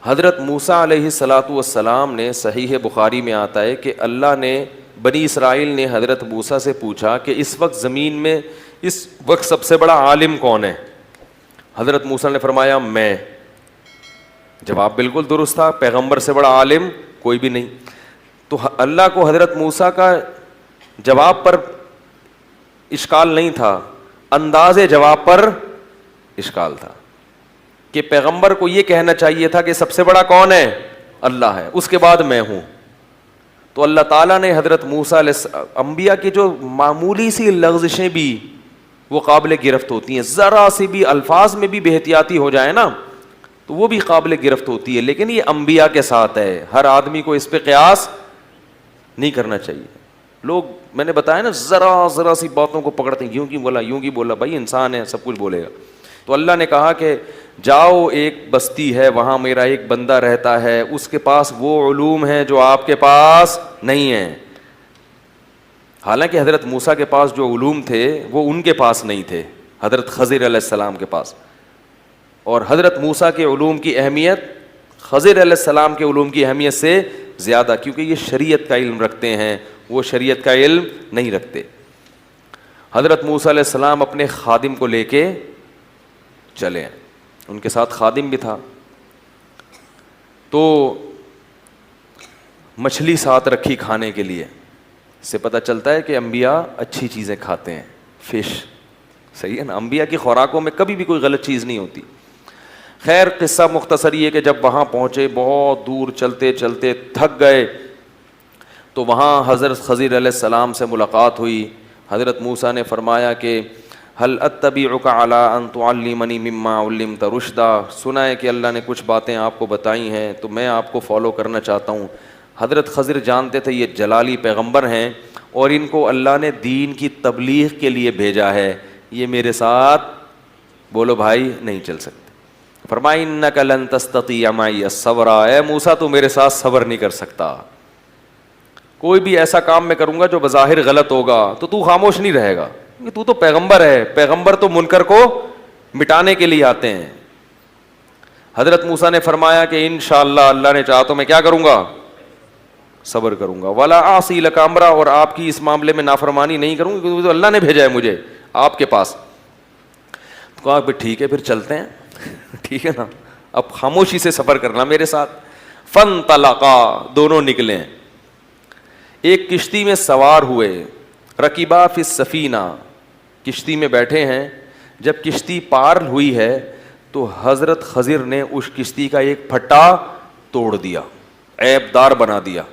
حضرت موسیٰ علیہ الصلاۃ والسلام نے، صحیح بخاری میں آتا ہے کہ اللہ نے بنی اسرائیل نے حضرت موسیٰ سے پوچھا کہ اس وقت زمین میں اس وقت سب سے بڑا عالم کون ہے؟ حضرت موسیٰ نے فرمایا میں. جواب بالکل درست تھا، پیغمبر سے بڑا عالم کوئی بھی نہیں. تو اللہ کو حضرت موسیٰ کا جواب پر اشکال نہیں تھا، انداز جواب پر اشکال تھا کہ پیغمبر کو یہ کہنا چاہیے تھا کہ سب سے بڑا کون ہے؟ اللہ ہے، اس کے بعد میں ہوں. تو اللہ تعالیٰ نے حضرت موسیٰ علیہ انبیاء کی جو معمولی سی لغزشیں بھی وہ قابل گرفت ہوتی ہیں، ذرا سی بھی الفاظ میں بھی بے احتیاطی ہو جائے نا تو وہ بھی قابل گرفت ہوتی ہے. لیکن یہ انبیاء کے ساتھ ہے، ہر آدمی کو اس پہ قیاس نہیں کرنا چاہیے. لوگ میں نے بتایا نا ذرا سی باتوں کو پکڑتے ہیں، یوں کی بولا یوں کی بولا، بھائی انسان ہے سب کچھ بولے گا. تو اللہ نے کہا کہ جاؤ ایک بستی ہے وہاں میرا ایک بندہ رہتا ہے، اس کے پاس وہ علوم ہیں جو آپ کے پاس نہیں ہیں. حالانکہ حضرت موسیٰ کے پاس جو علوم تھے وہ ان کے پاس نہیں تھے، حضرت خضر علیہ السلام کے پاس. اور حضرت موسیٰ کے علوم کی اہمیت خضر علیہ السلام کے علوم کی اہمیت سے زیادہ، کیونکہ یہ شریعت کا علم رکھتے ہیں، وہ شریعت کا علم نہیں رکھتے. حضرت موسیٰ علیہ السلام اپنے خادم کو لے کے چلے ہیں، ان کے ساتھ خادم بھی تھا. تو مچھلی ساتھ رکھی کھانے کے لیے، اس سے پتہ چلتا ہے کہ انبیاء اچھی چیزیں کھاتے ہیں. فش صحیح ہے نا، انبیاء کی خوراکوں میں کبھی بھی کوئی غلط چیز نہیں ہوتی. خیر قصہ مختصر یہ کہ جب وہاں پہنچے، بہت دور چلتے چلتے تھک گئے، تو وہاں حضرت خضر علیہ السلام سے ملاقات ہوئی. حضرت موسیٰ نے فرمایا کہ هل اتبعک علی ان تعلمنی مما علمت رشدا، سنا ہے کہ اللہ نے کچھ باتیں آپ کو بتائی ہیں تو میں آپ کو فالو کرنا چاہتا ہوں. حضرت خضر جانتے تھے یہ جلالی پیغمبر ہیں اور ان کو اللہ نے دین کی تبلیغ کے لیے بھیجا ہے، یہ میرے ساتھ بولو بھائی نہیں چل سکتے. فرمایا انک لن تستطیع معی الصبر، اے موسیٰ تو میرے ساتھ صبر نہیں کر سکتا. کوئی بھی ایسا کام میں کروں گا جو بظاہر غلط ہوگا تو خاموش نہیں رہے گا، تو تو پیغمبر ہے، پیغمبر تو منکر کو مٹانے کے لیے آتے ہیں. حضرت موسیٰ نے فرمایا کہ انشاءاللہ اللہ نے چاہا تو میں کیا کروں گا؟ صبر کروں گا. ولا اعصی لک امرا، اور آپ کی اس معاملے میں نافرمانی نہیں کروں گا کیونکہ تو اللہ نے بھیجا ہے مجھے آپ کے پاس. تو کہا کہ ٹھیک ہے پھر چلتے ہیں. ٹھیک ہے نا، اب خاموشی سے سفر کرنا میرے ساتھ. فانطلقا، دونوں نکلے، ایک کشتی میں سوار ہوئے. رکبا فی السفینہ، کشتی میں بیٹھے ہیں. جب کشتی پار ہوئی ہے تو حضرت خضر نے اس کشتی کا ایک پھٹا توڑ دیا، عیب دار بنا دیا.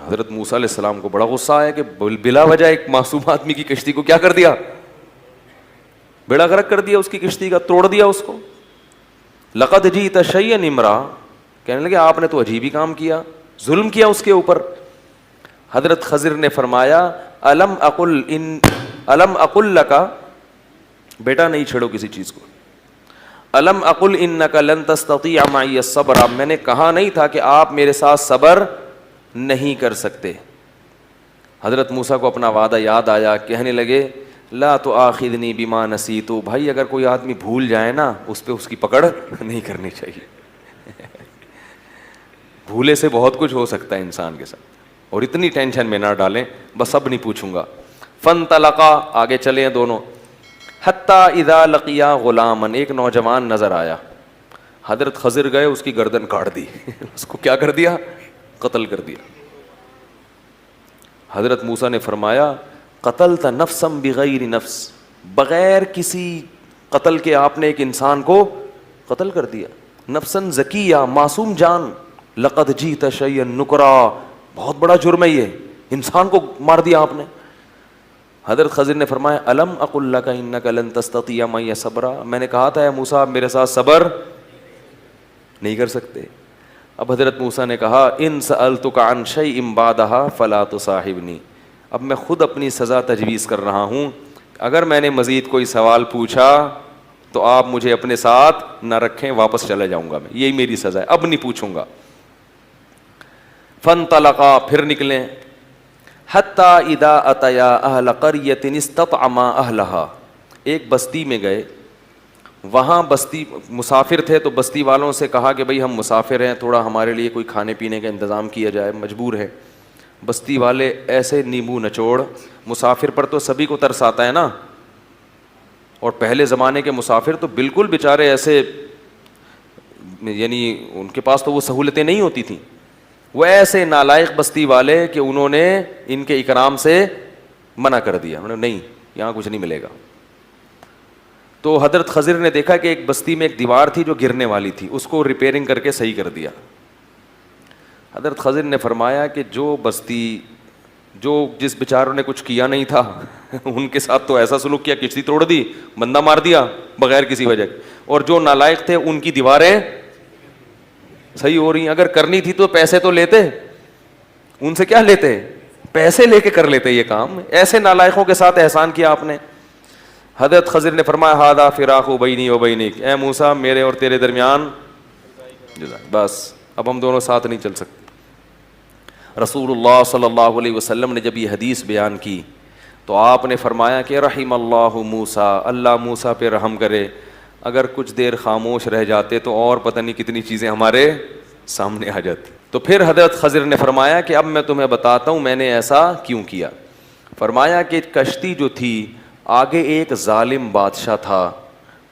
حضرت موسیٰ علیہ السلام کو بڑا غصہ آیا کہ بلا وجہ ایک معصوم آدمی کی کشتی کو کیا کر دیا؟ بیڑا غرق کر دیا، اس کی کشتی کا توڑ دیا اس کو. لقد جئت شیئا امرا، کہنے لگے آپ نے تو عجیب ہی کام کیا، ظلم کیا اس کے اوپر. حضرت خضر نے فرمایا الم اقل لک، بیٹا نہیں چھیڑو کسی چیز کو. الم اقل انک لن تستطیع معی الصبر، میں نے کہا نہیں تھا کہ آپ میرے ساتھ صبر نہیں کر سکتے. حضرت موسیٰ کو اپنا وعدہ یاد آیا، کہنے لگے لا تؤاخذنی بما نسیت، بھائی اگر کوئی آدمی بھول جائے نا اس پہ اس کی پکڑ نہیں کرنی چاہیے. بھولے سے بہت کچھ ہو سکتا ہے انسان کے ساتھ، اور اتنی ٹینشن میں نہ ڈالیں، بس اب نہیں پوچھوں گا. فانطلقا، آگے چلے ہیں دونوں. حتی اذا لقیا غلاما، ایک نوجوان نظر آیا. حضرت خضر گئے اس کی گردن کاٹ دی. اس کو کیا کر دیا؟ قتل کر دیا. حضرت موسیٰ نے فرمایا قتلت نفسا بغیر نفس، بغیر کسی قتل کے آپ نے ایک انسان کو قتل کر دیا. نفسا زکیہ، معصوم جان. لقد جئت شیئا نکرا، بہت بڑا جرم ہے یہ، انسان کو مار دیا آپ نے. حضرت خضر نے فرمایا الم اقل لک انک لن تستطیع معی صبرا، میں نے کہا تھا اے موسیٰ آپ میرے ساتھ صبر نہیں کر سکتے. اب حضرت موسیٰ نے کہا ان سألتک عن شیء بعدھا فلا تصاحبنی، اب میں خود اپنی سزا تجویز کر رہا ہوں، اگر میں نے مزید کوئی سوال پوچھا تو آپ مجھے اپنے ساتھ نہ رکھیں، واپس چلا جاؤں گا میں، یہی میری سزا ہے، اب نہیں پوچھوں گا. فانطلقا، پھر نکلیں. حتی اذا اتیا اہل قریۃ استطعما اہلہا، ایک بستی میں گئے، وہاں بستی مسافر تھے تو بستی والوں سے کہا کہ بھئی ہم مسافر ہیں, تھوڑا ہمارے لیے کوئی کھانے پینے کا انتظام کیا جائے, مجبور ہے. بستی والے ایسے نیمبو نچوڑ, مسافر پر تو سبھی کو ترس آتا ہے نا, اور پہلے زمانے کے مسافر تو بالکل بیچارے ایسے, یعنی ان کے پاس تو وہ سہولتیں نہیں ہوتی تھیں, وہ ایسے نالائق بستی والے کہ انہوں نے ان کے اکرام سے منع کر دیا, انہوں نے نہیں یہاں کچھ نہیں ملے گا. تو حضرت خضر نے دیکھا کہ ایک بستی میں ایک دیوار تھی جو گرنے والی تھی, اس کو ریپیئرنگ کر کے صحیح کر دیا. حضرت خضر نے فرمایا کہ جو بستی, جو جس بیچاروں نے کچھ کیا نہیں تھا ان کے ساتھ تو ایسا سلوک کیا, کشتی توڑ دی, بندہ مار دیا بغیر کسی وجہ, اور جو نالائق تھے ان کی دیواریں صحیح ہو رہی ہیں. اگر کرنی تھی تو پیسے تو لیتے, ان سے کیا لیتے, پیسے لے کے کر لیتے یہ کام. ایسے نالائقوں کے ساتھ احسان کیا آپ نے. حضرت خضر نے فرمایا ہاذا فراق بینی و بینک, اے موسیٰ میرے اور تیرے درمیان بس, اب ہم دونوں ساتھ نہیں چل سکتے. رسول اللہ صلی اللہ علیہ وسلم نے جب یہ حدیث بیان کی تو آپ نے فرمایا کہ رحم اللہ موسیٰ, اللہ موسیٰ پہ رحم کرے, اگر کچھ دیر خاموش رہ جاتے تو اور پتہ نہیں کتنی چیزیں ہمارے سامنے آ جاتی. تو پھر حضرت خضر نے فرمایا کہ اب میں تمہیں بتاتا ہوں میں نے ایسا کیوں کیا. فرمایا کہ کشتی جو تھی آگے ایک ظالم بادشاہ تھا,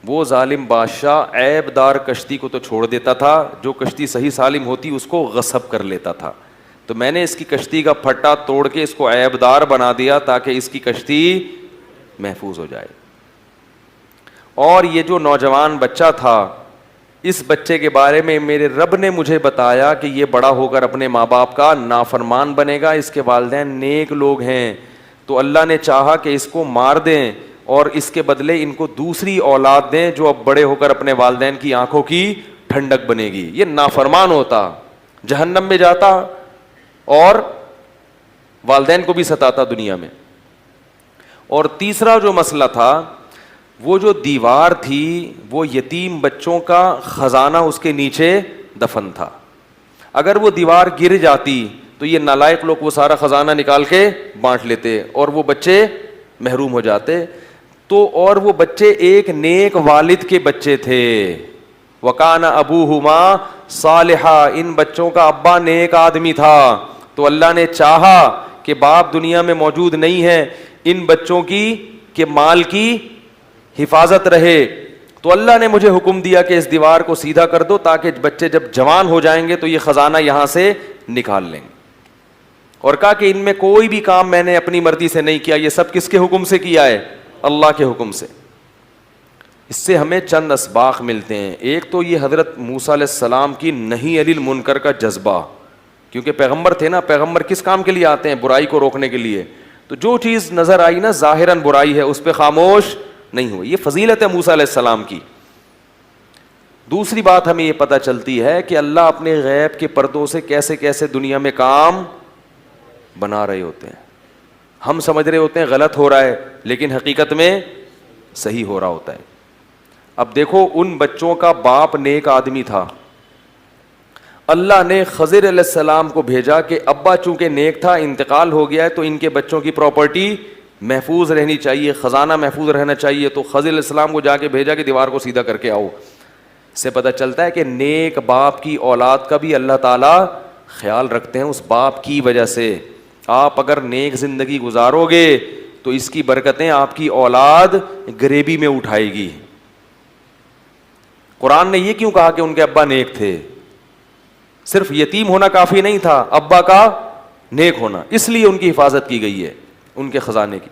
وہ ظالم بادشاہ عیب دار کشتی کو تو چھوڑ دیتا تھا, جو کشتی صحیح سالم ہوتی اس کو غصب کر لیتا تھا. تو میں نے اس کی کشتی کا پھٹا توڑ کے اس کو عیب دار بنا دیا تاکہ اس کی کشتی محفوظ ہو جائے. اور یہ جو نوجوان بچہ تھا, اس بچے کے بارے میں میرے رب نے مجھے بتایا کہ یہ بڑا ہو کر اپنے ماں باپ کا نافرمان بنے گا, اس کے والدین نیک لوگ ہیں, تو اللہ نے چاہا کہ اس کو مار دیں اور اس کے بدلے ان کو دوسری اولاد دیں جو اب بڑے ہو کر اپنے والدین کی آنکھوں کی ٹھنڈک بنے گی. یہ نافرمان ہوتا, جہنم میں جاتا اور والدین کو بھی ستاتا دنیا میں. اور تیسرا جو مسئلہ تھا, وہ جو دیوار تھی وہ یتیم بچوں کا خزانہ اس کے نیچے دفن تھا. اگر وہ دیوار گر جاتی تو یہ نالائق لوگ وہ سارا خزانہ نکال کے بانٹ لیتے اور وہ بچے محروم ہو جاتے. تو اور وہ بچے ایک نیک والد کے بچے تھے, وَكَانَ أَبُوهُمَا صَالِحًا, ان بچوں کا ابا نیک آدمی تھا. تو اللہ نے چاہا کہ باپ دنیا میں موجود نہیں ہے, ان بچوں کی کہ مال کی حفاظت رہے, تو اللہ نے مجھے حکم دیا کہ اس دیوار کو سیدھا کر دو تاکہ بچے جب جوان ہو جائیں گے تو یہ خزانہ یہاں سے نکال لیں. اور کہا کہ ان میں کوئی بھی کام میں نے اپنی مرضی سے نہیں کیا, یہ سب کس کے حکم سے کیا ہے, اللہ کے حکم سے. اس سے ہمیں چند اسباق ملتے ہیں. ایک تو یہ حضرت موسیٰ علیہ السلام کی نہی عن المنکر کا جذبہ, کیونکہ پیغمبر تھے نا, پیغمبر کس کام کے لیے آتے ہیں, برائی کو روکنے کے لیے. تو جو چیز نظر آئی نا ظاہراً برائی ہے اس پہ خاموش نہیں ہوئی, یہ فضیلت ہے موسیٰ علیہ السلام کی. دوسری بات ہمیں یہ پتہ چلتی ہے کہ اللہ اپنے غیب کے پردوں سے کیسے کیسے دنیا میں کام بنا رہے ہوتے ہیں. ہم سمجھ رہے ہوتے ہیں غلط ہو رہا ہے, لیکن حقیقت میں صحیح ہو رہا ہوتا ہے. اب دیکھو ان بچوں کا باپ نیک آدمی تھا, اللہ نے خضر علیہ السلام کو بھیجا کہ ابا چونکہ نیک تھا, انتقال ہو گیا ہے, تو ان کے بچوں کی پراپرٹی محفوظ رہنی چاہیے, خزانہ محفوظ رہنا چاہیے. تو خضر علیہ السلام کو جا کے بھیجا کہ دیوار کو سیدھا کر کے آؤ. سے پتہ چلتا ہے کہ نیک باپ کی اولاد کا بھی اللہ تعالیٰ خیال رکھتے ہیں. اس باپ کی وجہ سے آپ اگر نیک زندگی گزارو گے تو اس کی برکتیں آپ کی اولاد گریبی میں اٹھائے گی. قرآن نے یہ کیوں کہا کہ ان کے ابا نیک تھے؟ صرف یتیم ہونا کافی نہیں تھا, ابا کا نیک ہونا, اس لیے ان کی حفاظت کی گئی ہے ان کے خزانے کی.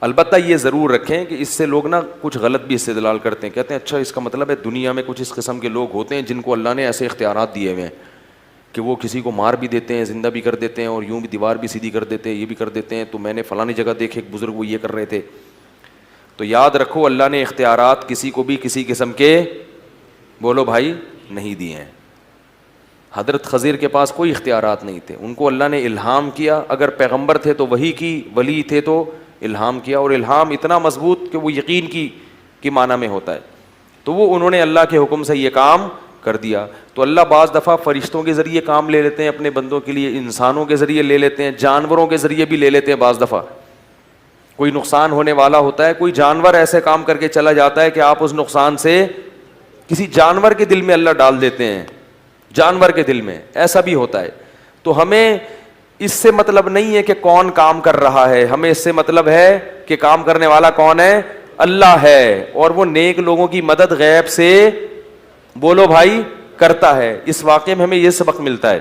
البتہ یہ ضرور رکھیں کہ اس سے لوگ نا کچھ غلط بھی استدلال کرتے ہیں, کہتے ہیں اچھا اس کا مطلب ہے دنیا میں کچھ اس قسم کے لوگ ہوتے ہیں جن کو اللہ نے ایسے اختیارات دیے ہوئے ہیں کہ وہ کسی کو مار بھی دیتے ہیں, زندہ بھی کر دیتے ہیں, اور یوں بھی دیوار بھی سیدھی کر دیتے ہیں, یہ بھی کر دیتے ہیں. تو میں نے فلانی جگہ دیکھے ایک بزرگ وہ یہ کر رہے تھے. تو یاد رکھو اللہ نے اختیارات کسی کو بھی کسی قسم کے بولو بھائی نہیں دیے ہیں. حضرت خضر کے پاس کوئی اختیارات نہیں تھے, ان کو اللہ نے الہام کیا. اگر پیغمبر تھے تو وحی کی, ولی تھے تو الہام کیا, اور الہام اتنا مضبوط کہ وہ یقین کی معنی میں ہوتا ہے. تو وہ انہوں نے اللہ کے حکم سے یہ کام کر دیا. تو اللہ بعض دفعہ فرشتوں کے ذریعے کام لے لیتے ہیں اپنے بندوں کے لیے, انسانوں کے ذریعے لے لیتے ہیں, جانوروں کے ذریعے بھی لے لیتے ہیں بعض دفعہ. کوئی نقصان ہونے والا ہوتا ہے, کوئی جانور ایسے کام کر کے چلا جاتا ہے کہ آپ اس نقصان سے کسی جانور کے دل میں اللہ ڈال دیتے ہیں, جانور کے دل میں ایسا بھی ہوتا ہے. تو ہمیں اس سے مطلب نہیں ہے کہ کون کام کر رہا ہے, ہمیں اس سے مطلب ہے کہ کام کرنے والا کون ہے, اللہ ہے, اور وہ نیک لوگوں کی مدد غیب سے بولو بھائی کرتا ہے. اس واقعے میں ہمیں یہ سبق ملتا ہے.